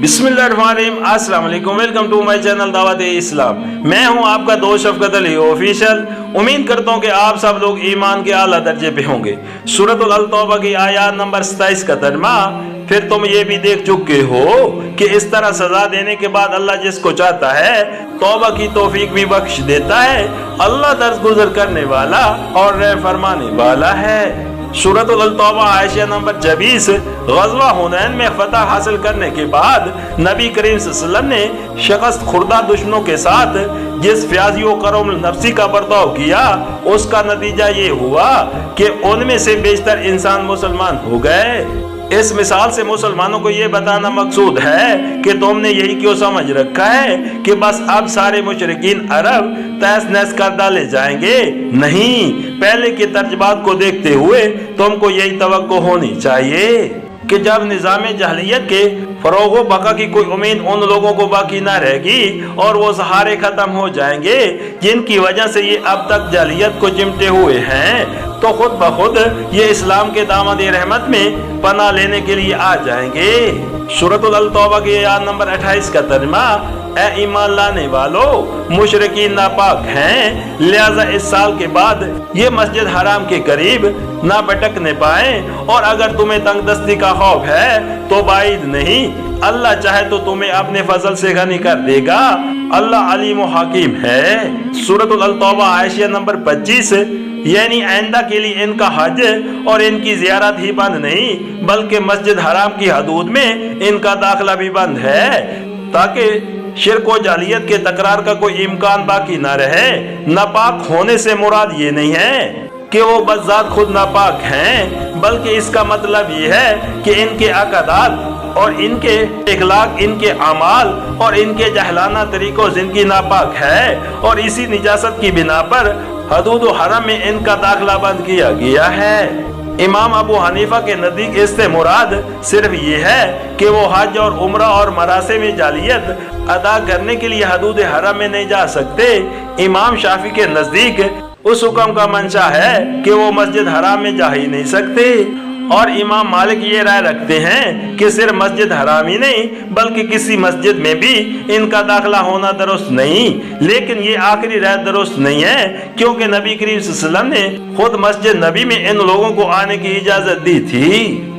बिस्मिल्लाहिर्रहमानिर्रहीम, अस्सलाम वालेकुम। वेलकम टू माय चैनल दावत इस्लाम। मैं हूं आपका दोस्त शफकत अली ऑफिशियल। उम्मीद करता हूं कि आप सब लोग ईमान के आला दर्जे पे होंगे। सूरत अल तौबा की आयत नंबर 27 का तर्जुमा। फिर तुम ये भी देख चुके हो कि इस तरह सजा देने के बाद अल्लाह जिसको चाहता है तौबा की तौफीक भी बख्श देता है। अल्लाह दरगुजर करने वाला और रहम फरमाने वाला है। सूरत अल तौबा आयशा नंबर 26। ग़ज़वा हुनैन में फतह हासिल करने के बाद नबी करीम सल्लल्लाहु अलैहि वसल्लम ने शिकस्त खुर्दा दुश्मनों के साथ जिस फ्याजी व करम नफ्सी का बर्ताव किया, उसका नतीजा ये हुआ कि उनमें से बेशतर इंसान मुसलमान हो गए। इस मिसाल से मुसलमानों को ये बताना मकसूद है कि तुमने यही क्यों समझ रखा है कि बस अब सारे मुशरिकीन अरब तहस नहस कर डाले जाएंगे। नहीं, पहले के तर्जबात को देखते हुए तुमको यही तवक्को होनी चाहिए कि जब निज़ाम जहलियत के फरोग व बका की कोई उम्मीद उन लोगों को बाकी ना रहेगी और वो सहारे खत्म हो जाएंगे जिनकी वजह से ये अब तक जहलियत को चिमटे हुए हैं, तो खुद ब खुद ये इस्लाम के दामद रहमत में पनाह लेने के लिए आ जाएंगे। सूरत अल तौबा की आयत नंबर 28 का तर्जुमा। ए ईमान लाने वालों, मुशरिकीन नापाक हैं, लिहाजा इस साल के बाद ये मस्जिद हराम के करीब ना भटकने पाए, और अगर तुम्हें तंगदस्ती का खौफ है तो बाइद नहीं, अल्लाह चाहे तो तुम्हें अपने फजल से गनी कर देगा। अल्लाह अलीम व हकीम है। सूरत अल तौबा आयशा नंबर 25। यानी आइंदा के लिए इनका हज और इनकी जियारत ही बंद नहीं, बल्कि मस्जिद हराम की हदूद में इनका दाखिला भी बंद है, ताकि शिरक व जालियत के तकरार का कोई इम्कान बाकी ना रहे। नापाक होने से मुराद ये नहीं है कि वो बज़ात खुद नापाक हैं, बल्कि इसका मतलब ये है कि इनके अक़दात और इनके इखलाक, इनके अमाल और इनके जहलाना तरीकों जिंदगी नापाक है, और इसी निजासत की बिना पर हदूद व हरम में इनका दाखिला बंद किया गया है। इमाम अबू हनीफा के नज़दीक इससे मुराद सिर्फ ये है कि वो हज और उम्रा और मरासे में जालियत अदा करने के लिए हदूद हरम में नहीं जा सकते। इमाम शाफी के नज़दीक उस हुक्म का मंशा है कि वो मस्जिद हराम में जा ही नहीं सकते, और इमाम मालिक ये राय रखते हैं कि सिर्फ मस्जिद हराम ही नहीं बल्कि किसी मस्जिद में भी इनका दाखिला होना दुरुस्त नहीं। लेकिन ये आखिरी राय दुरुस्त नहीं है, क्योंकि नबी करीम सल्लल्लाहु अलैहि वसल्लम ने खुद मस्जिद नबी में इन लोगों को आने की इजाजत दी थी।